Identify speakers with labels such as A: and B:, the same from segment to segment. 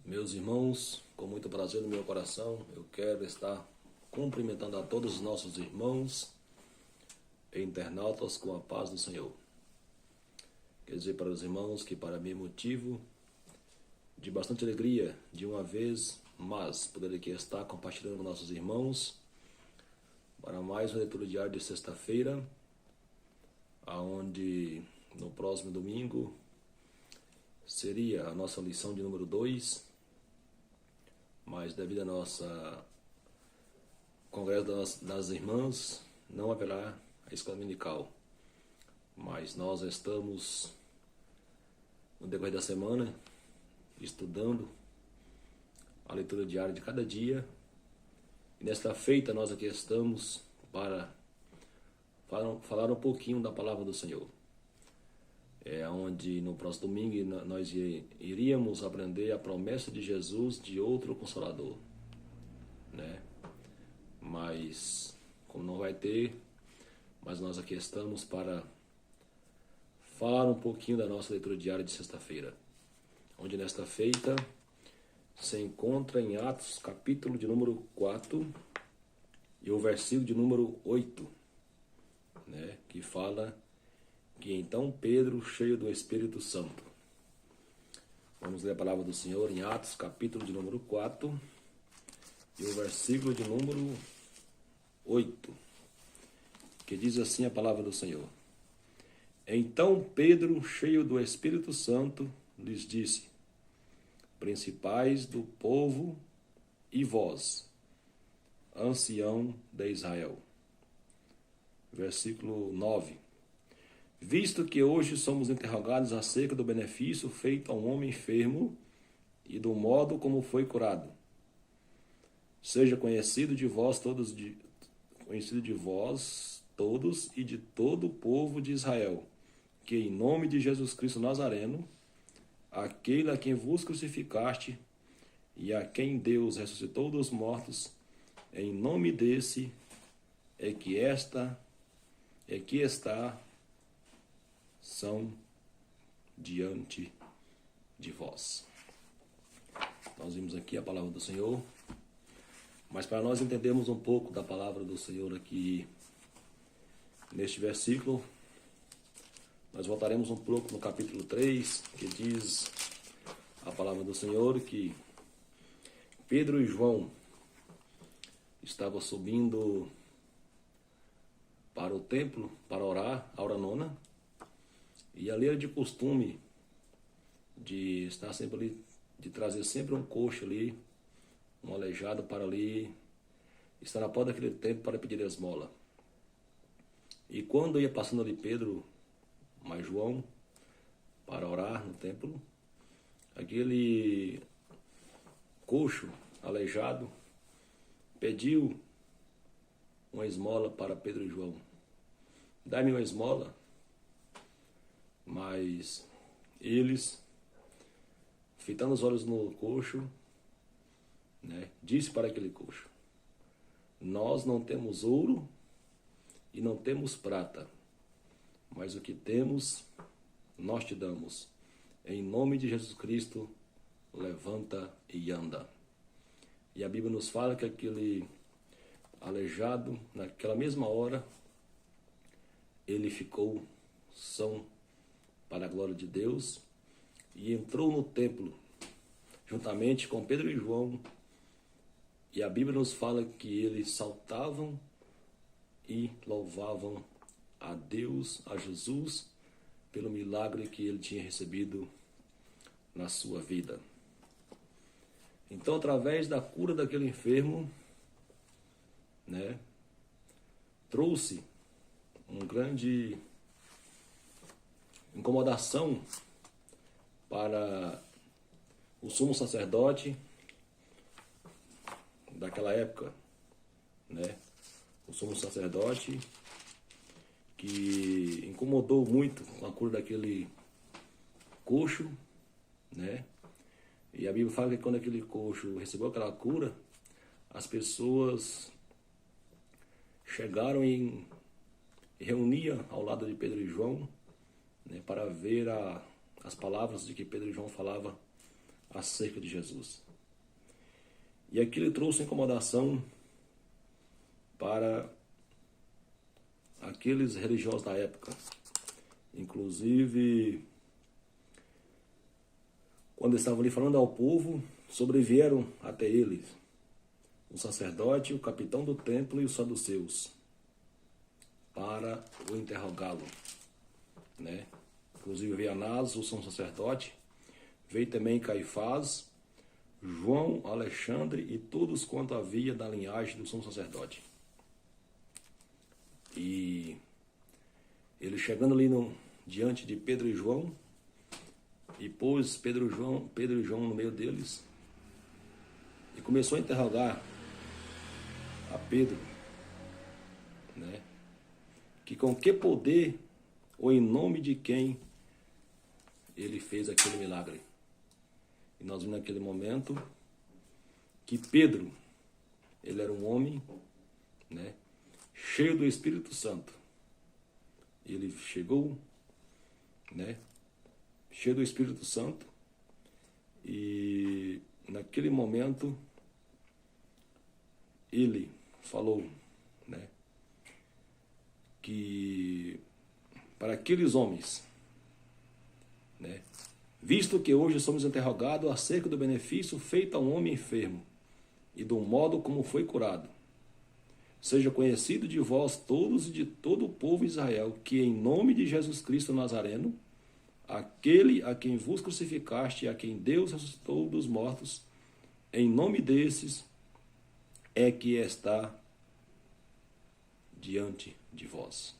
A: Meus irmãos, com muito prazer no meu coração, eu quero estar cumprimentando a todos os nossos irmãos e internautas com a paz do Senhor. Quer dizer para os irmãos que para mim é motivo de bastante alegria de uma vez mais poder aqui estar compartilhando com nossos irmãos para mais uma leitura diária de sexta-feira, aonde no próximo domingo seria a nossa lição de número 2, mas devido à nossa congresso das irmãs, não haverá a escola dominical. Mas nós estamos, no decorrer da semana, estudando a leitura diária de cada dia. E nesta feita nós aqui estamos para falar um pouquinho da palavra do Senhor. É onde no próximo domingo nós iríamos aprender a promessa de Jesus de outro Consolador, né? Mas como não vai ter, mas nós aqui estamos para falar um pouquinho da nossa leitura diária de sexta-feira, onde nesta feita se encontra em Atos capítulo de número 4 e o versículo de número 8, né? Que fala que então Pedro, cheio do Espírito Santo. Vamos ler a palavra do Senhor em Atos, capítulo de número 4, e o versículo de número 8, que diz assim a palavra do Senhor. Então Pedro, cheio do Espírito Santo, lhes disse: principais do povo e vós, ancião de Israel. Versículo 9. Visto que hoje somos interrogados acerca do benefício feito a um homem enfermo e do modo como foi curado, seja conhecido de vós todos e de todo o povo de Israel, que em nome de Jesus Cristo Nazareno, aquele a quem vos crucificaste e a quem Deus ressuscitou dos mortos, em nome desse é que está são diante de vós. Nós vimos aqui a palavra do Senhor, mas para nós entendermos um pouco da palavra do Senhor aqui neste versículo, nós voltaremos um pouco no capítulo 3, que diz a palavra do Senhor que Pedro e João estavam subindo para o templo para orar, a hora nona. E ali era de costume de estar sempre ali, de trazer sempre um coxo ali, um aleijado para ali, estar na porta daquele templo para pedir esmola. E quando ia passando ali Pedro, mais João, para orar no templo, aquele coxo aleijado pediu uma esmola para Pedro e João. Dá-me uma esmola. Mas eles, fitando os olhos no coxo, né, disse para aquele coxo: nós não temos ouro e não temos prata, mas o que temos nós te damos. Em nome de Jesus Cristo, levanta e anda. E a Bíblia nos fala que aquele aleijado, naquela mesma hora, ele ficou são para a glória de Deus, e entrou no templo, juntamente com Pedro e João, e a Bíblia nos fala que eles saltavam e louvavam a Deus, a Jesus, pelo milagre que ele tinha recebido na sua vida. Então, através da cura daquele enfermo, né, trouxe um grande incomodação para o sumo sacerdote daquela época, né? O sumo sacerdote que incomodou muito com a cura daquele coxo, né? E a Bíblia fala que quando aquele coxo recebeu aquela cura, as pessoas chegaram e reuniam ao lado de Pedro e João, né, para ver as palavras de que Pedro e João falava acerca de Jesus. E aquilo trouxe incomodação para aqueles religiosos da época. Inclusive, quando estavam ali falando ao povo, sobrevieram até eles o sacerdote, o capitão do templo e os saduceus para o interrogá-lo, né? Inclusive veio Anás, o sumo sacerdote, veio também Caifás, João, Alexandre e todos quanto havia da linhagem do sumo sacerdote. E ele chegando ali diante de Pedro e João, e pôs Pedro e João no meio deles, e começou a interrogar a Pedro, né? Que com que poder ou em nome de quem ele fez aquele milagre. E nós vimos naquele momento que Pedro, ele era um homem, né, cheio do Espírito Santo. Ele chegou, né, cheio do Espírito Santo, e naquele momento ele falou, né, que para aqueles homens, né, visto que hoje somos interrogados acerca do benefício feito a um homem enfermo e do modo como foi curado, seja conhecido de vós todos e de todo o povo de Israel que em nome de Jesus Cristo Nazareno, aquele a quem vos crucificaste e a quem Deus ressuscitou dos mortos, em nome desses é que está diante de vós.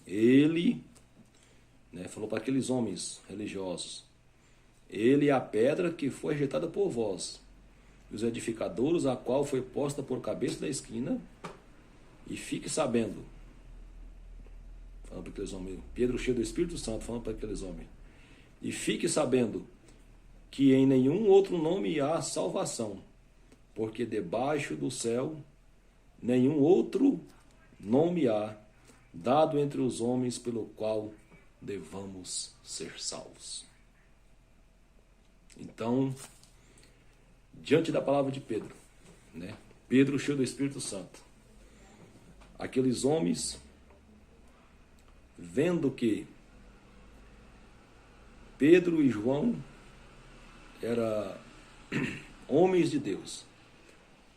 A: Ele, né, falou para aqueles homens religiosos, ele é a pedra que foi rejeitada por vós, os edificadores, a qual foi posta por cabeça da esquina, e fique sabendo, falando para aqueles homens, Pedro cheio do Espírito Santo, falando para aqueles homens, e fique sabendo que em nenhum outro nome há salvação, porque debaixo do céu nenhum outro nome há dado entre os homens pelo qual devamos ser salvos. Então, diante da palavra de Pedro, né? Pedro cheio do Espírito Santo, aqueles homens, vendo que Pedro e João eram homens de Deus,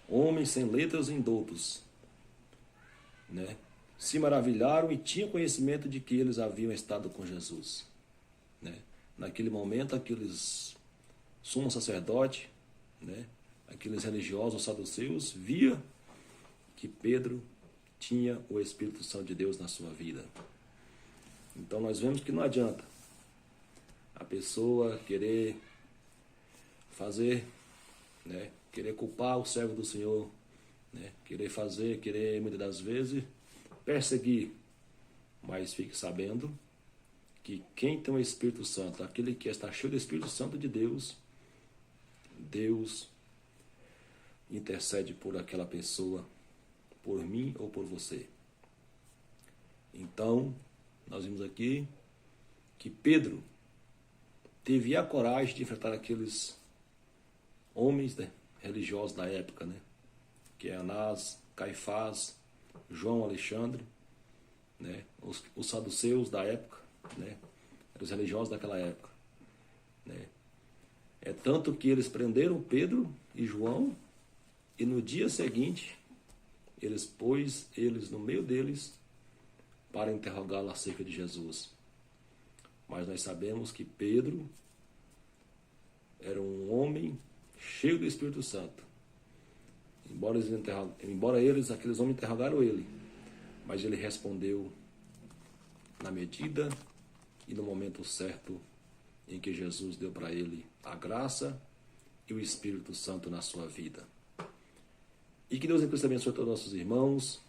A: homens sem letras nem doutos, né? Se maravilharam e tinham conhecimento de que eles haviam estado com Jesus, né? Naquele momento, aqueles sumo sacerdote, né, aqueles religiosos saduceus, via que Pedro tinha o Espírito Santo de Deus na sua vida. Então nós vemos que não adianta a pessoa querer fazer, né, querer culpar o servo do Senhor, né, querer muitas das vezes perseguir, mas fique sabendo que quem tem o Espírito Santo, aquele que está cheio do Espírito Santo de Deus, Deus intercede por aquela pessoa, por mim ou por você. Então, nós vimos aqui que Pedro teve a coragem de enfrentar aqueles homens, né, religiosos da época, né, que é Anás, Caifás, João, Alexandre, né, os saduceus da época, né, os religiosos daquela época, né. É tanto que eles prenderam Pedro e João, e no dia seguinte eles pôs eles no meio deles para interrogá-lo acerca de Jesus. Mas nós sabemos que Pedro era um homem cheio do Espírito Santo. Embora aqueles homens interrogaram ele, mas ele respondeu na medida e no momento certo em que Jesus deu para ele a graça e o Espírito Santo na sua vida. E que Deus em Cristo abençoe todos os nossos irmãos,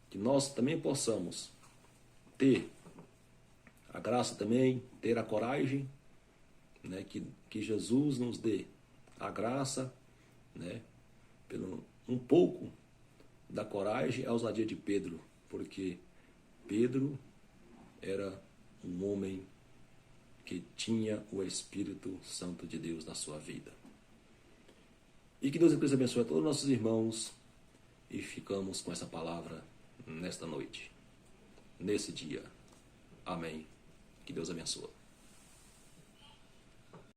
A: que nós também possamos ter a graça também, ter a coragem, né, que Jesus nos dê a graça, né, pelo um pouco da coragem e a ousadia de Pedro, porque Pedro era um homem que tinha o Espírito Santo de Deus na sua vida. E que Deus em Cristo abençoe a todos os nossos irmãos e ficamos com essa palavra nesta noite, nesse dia. Amém. Que Deus abençoe.